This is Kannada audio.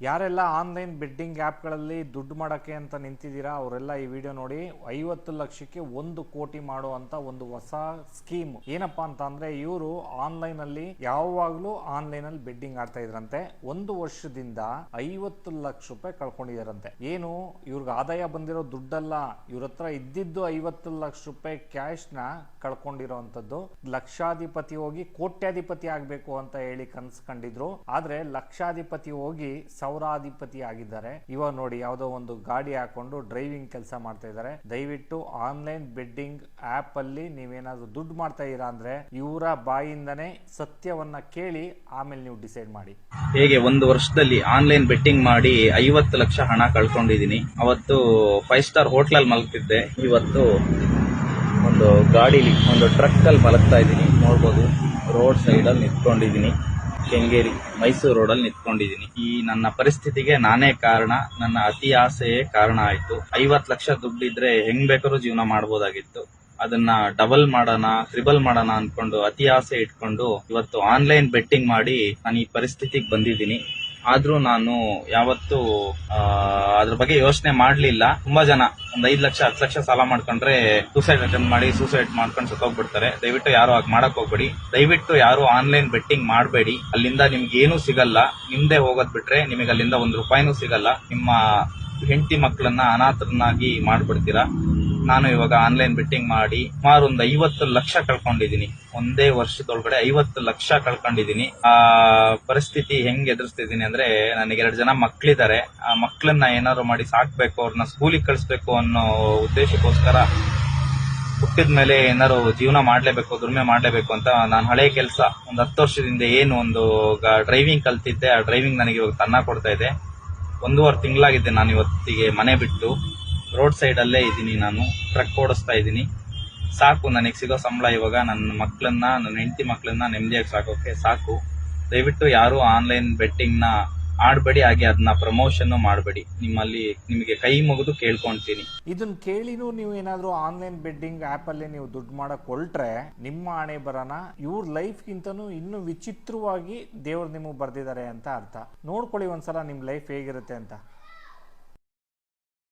ಯಾರೆಲ್ಲ ಆನ್ಲೈನ್ ಬೆಟ್ಟಿಂಗ್ ಆ್ಯಪ್ಗಳಲ್ಲಿ ದುಡ್ಡು ಮಾಡೋಕ್ಕೆ ಅಂತ ನಿಂತಿದ್ದೀರಾ ಅವರೆಲ್ಲ ಈ ವಿಡಿಯೋ ನೋಡಿ. 50 ಲಕ್ಷಕ್ಕೆ 1 ಕೋಟಿ ಮಾಡುವಂಥ ಒಂದು ಹೊಸ ಸ್ಕೀಮ್ ಏನಪ್ಪ ಅಂತ ಅಂದರೆ, ಇವರು ಆನ್ಲೈನಲ್ಲಿ ಯಾವಾಗಲೂ ಆನ್ಲೈನಲ್ಲಿ ಬೆಟ್ಟಿಂಗ್ ಆಡ್ತಾ ಇದ್ರಂತೆ. 1 ವರ್ಷದಿಂದ 50 ಲಕ್ಷ ರೂಪಾಯಿ ಕಳ್ಕೊಂಡಿದಾರಂತೆ. ಏನು ಇವ್ರಿಗೆ ಆದಾಯ ಬಂದಿರೋ ದುಡ್ಡಲ್ಲ, ಇವ್ರ ಹತ್ರ ಇದ್ದಿದ್ದು 50 ಲಕ್ಷ ರೂಪಾಯಿ ಕ್ಯಾಶ್ನ ಕಳ್ಕೊಂಡಿರೋವಂಥದ್ದು. ಲಕ್ಷಾಧಿಪತಿ ಹೋಗಿ ಕೋಟ್ಯಾಧಿಪತಿ ಆಗಬೇಕು ಅಂತ ಹೇಳಿ ಕನ್ಸ್ಕೊಂಡಿದ್ರು, ಆದ್ರೆ ಲಕ್ಷಾಧಿಪತಿ ಹೋಗಿ ಸಾವಿರಾಧಿಪತಿ ಆಗಿದ್ದಾರೆ. ಇವಾಗ ನೋಡಿ ಯಾವುದೋ ಒಂದು ಗಾಡಿ ಹಾಕೊಂಡು ಡ್ರೈವಿಂಗ್ ಕೆಲಸ ಮಾಡ್ತಾ ಇದ್ದಾರೆ. ದಯವಿಟ್ಟು ಆನ್ಲೈನ್ ಬೆಟ್ಟಿಂಗ್ ಆಪ್ ಅಲ್ಲಿ ನೀವೇನಾದ್ರೂ ದುಡ್ಡು ಮಾಡ್ತಾ ಇರಾ ಅಂದ್ರೆ ಇವರ ಬಾಯಿಂದನೇ ಸತ್ಯವನ್ನ ಕೇಳಿ ಆಮೇಲೆ ನೀವು ಡಿಸೈಡ್ ಮಾಡಿ. ಹೇಗೆ 1 ವರ್ಷದಲ್ಲಿ ಆನ್ಲೈನ್ ಬೆಟ್ಟಿಂಗ್ ಮಾಡಿ 50 ಲಕ್ಷ ಹಣ ಕಳ್ಕೊಂಡಿದ್ದೀನಿ. ಅವತ್ತು 5 ಸ್ಟಾರ್ ಹೋಟ್ಲಲ್ಲಿ ಮಲಗ್ತಿದ್ದೆ, ಇವತ್ತು ಒಂದು ಗಾಡಿಲಿ ಒಂದು ಟ್ರಕ್ ಅಲ್ಲಿ ಮಲಗ್ತಾ ಇದ್ದೀನಿ. ನೋಡ್ಬೋದು, ರೋಡ್ ಸೈಡ್ ಅಲ್ಲಿ ನಿಂತ್ಕೊಂಡಿದ್ದೀನಿ. ಕೆಂಗೇರಿ ಮೈಸೂರು ರೋಡಲ್ಲಿ ನಿಂತ್ಕೊಂಡಿದ್ದೀನಿ. ಈ ನನ್ನ ಪರಿಸ್ಥಿತಿಗೆ ನಾನೇ ಕಾರಣ, ನನ್ನ ಅತಿ ಆಸೆಯೇ ಕಾರಣ ಆಯ್ತು. 50 ಲಕ್ಷ ದುಡ್ಡಿದ್ರೆ ಹೆಂಗ್ ಬೇಕಾದ್ರೂ ಜೀವನ ಮಾಡ್ಬೋದಾಗಿತ್ತು. ಅದನ್ನ ಡಬಲ್ ಮಾಡೋಣ, ಟ್ರಿಬಲ್ ಮಾಡೋಣ ಅನ್ಕೊಂಡು ಅತಿ ಆಸೆ ಇಟ್ಕೊಂಡು ಇವತ್ತು ಆನ್ಲೈನ್ ಬೆಟ್ಟಿಂಗ್ ಮಾಡಿ ನಾನು ಈ ಪರಿಸ್ಥಿತಿಗೆ ಬಂದಿದ್ದೀನಿ. ಆದ್ರೂ ನಾನು ಯಾವತ್ತೂ ಅದ್ರ ಬಗ್ಗೆ ಯೋಚನೆ ಮಾಡ್ಲಿಲ್ಲ. ತುಂಬಾ ಜನ ಒಂದ್ 5 ಲಕ್ಷ 10 ಲಕ್ಷ ಸಾಲ ಮಾಡ್ಕೊಂಡ್ರೆ ಸೂಸೈಡ್ ಅಟೆಂಪ್ಟ್ ಮಾಡಿ ಸೂಸೈಡ್ ಮಾಡ್ಕೊಂಡು ಸತ್ತೋಗ್ಬಿಡ್ತಾರೆ. ದಯವಿಟ್ಟು ಯಾರು ಹಾಗೆ ಮಾಡಕ್ ಹೋಗ್ಬೇಡಿ. ದಯವಿಟ್ಟು ಯಾರು ಆನ್ಲೈನ್ ಬೆಟ್ಟಿಂಗ್ ಮಾಡಬೇಡಿ. ಅಲ್ಲಿಂದ ನಿಮ್ಗೆ ಏನೂ ಸಿಗಲ್ಲ. ನಿಮ್ದೇ ಹೋಗೋದ್ ಬಿಟ್ರೆ ನಿಮಗೆ ಅಲ್ಲಿಂದ 1 ರೂಪಾಯಿನೂ ಸಿಗಲ್ಲ. ನಿಮ್ಮ ಹೆಂಡತಿ ಮಕ್ಕಳನ್ನ ಅನಾಥರನ್ನಾಗಿ ಮಾಡ್ಬಿಡ್ತೀರಾ. ನಾನು ಇವಾಗ ಆನ್ಲೈನ್ ಬೆಟ್ಟಿಂಗ್ ಮಾಡಿ ಸುಮಾರು ಒಂದು 50 ಲಕ್ಷ ಕಳ್ಕೊಂಡಿದ್ದೀನಿ. ಒಂದೇ ವರ್ಷದೊಳಗಡೆ 50 ಲಕ್ಷ ಕಳ್ಕೊಂಡಿದ್ದೀನಿ. ಆ ಪರಿಸ್ಥಿತಿ ಹೆಂಗ್ ಎದುರಿಸ್ತಿದ್ದೀನಿ ಅಂದ್ರೆ, ನನಗೆ 2 ಜನ ಮಕ್ಳಿದ್ದಾರೆ. ಆ ಮಕ್ಳನ್ನ ಏನಾದ್ರು ಮಾಡಿ ಸಾಕ್ಬೇಕು, ಅವ್ರನ್ನ ಸ್ಕೂಲಿಗೆ ಕಳಿಸ್ಬೇಕು ಅನ್ನೋ ಉದ್ದೇಶಕ್ಕೋಸ್ಕರ ಹುಟ್ಟಿದ ಮೇಲೆ ಏನಾರು ಜೀವನ ಮಾಡ್ಲೇಬೇಕು, ದುಡಿಮೆ ಮಾಡ್ಲೇಬೇಕು ಅಂತ ನಾನು ಹಳೆ ಕೆಲಸ ಒಂದು 10 ವರ್ಷದಿಂದ ಏನು ಒಂದು ಡ್ರೈವಿಂಗ್ ಕಲ್ತಿದ್ದೆ, ಆ ಡ್ರೈವಿಂಗ್ ನನಗೆ ಇವಾಗ ತನ್ನ ಕೊಡ್ತಾ ಇದೆ. 1.5 ತಿಂಗಳಾಗಿದ್ದೆ ನಾನು ಇವತ್ತಿಗೆ ಮನೆ ಬಿಟ್ಟು. ರೋಡ್ ಸೈಡ್ ಅಲ್ಲೇ ಇದ್ದೀನಿ, ನಾನು ಟ್ರಕ್ ಓಡಿಸ್ತಾ ಇದ್ದೀನಿ. ಸಾಕು, ನನಗೆ ಸಿಗೋ ಸಂಬಳ ಇವಾಗ ನನ್ನ ಮಕ್ಕಳನ್ನ, ನನ್ನ ಹೆಂಡತಿ ಮಕ್ಕಳನ್ನ ನೆಮ್ಮದಿಯಾಗಿ ಸಾಕೋಕೆ ಸಾಕು. ದಯವಿಟ್ಟು ಯಾರು ಆನ್ಲೈನ್ ಬೆಟ್ಟಿಂಗ್ ನ ಆಡ್ಬೇಡಿ, ಹಾಗೆ ಅದನ್ನ ಪ್ರಮೋಷನ್ ಮಾಡಬೇಡಿ. ನಿಮಗೆ ಕೈ ಮುಗಿದು ಕೇಳ್ಕೊಂತೀನಿ. ಇದನ್ನ ಕೇಳಿನೂ ನೀವು ಏನಾದ್ರೂ ಆನ್ಲೈನ್ ಬೆಟ್ಟಿಂಗ್ ಆಪ್ ಅಲ್ಲಿ ನೀವು ದುಡ್ಡು ಮಾಡಕ್ ಹೊರಟ್ರೆ ನಿಮ್ಮ ಹಣೆ ಬರನ ಇವ್ರ ಲೈಫ್ ಗಿಂತನೂ ಇನ್ನು ವಿಚಿತ್ರವಾಗಿ ದೇವ್ರು ನಿಮಗೆ ಬರ್ದಿದ್ದಾರೆ ಅಂತ ಅರ್ಥ. ನೋಡ್ಕೊಳ್ಳಿ ಒಂದ್ಸಲ ನಿಮ್ ಲೈಫ್ ಹೇಗಿರುತ್ತೆ ಅಂತ.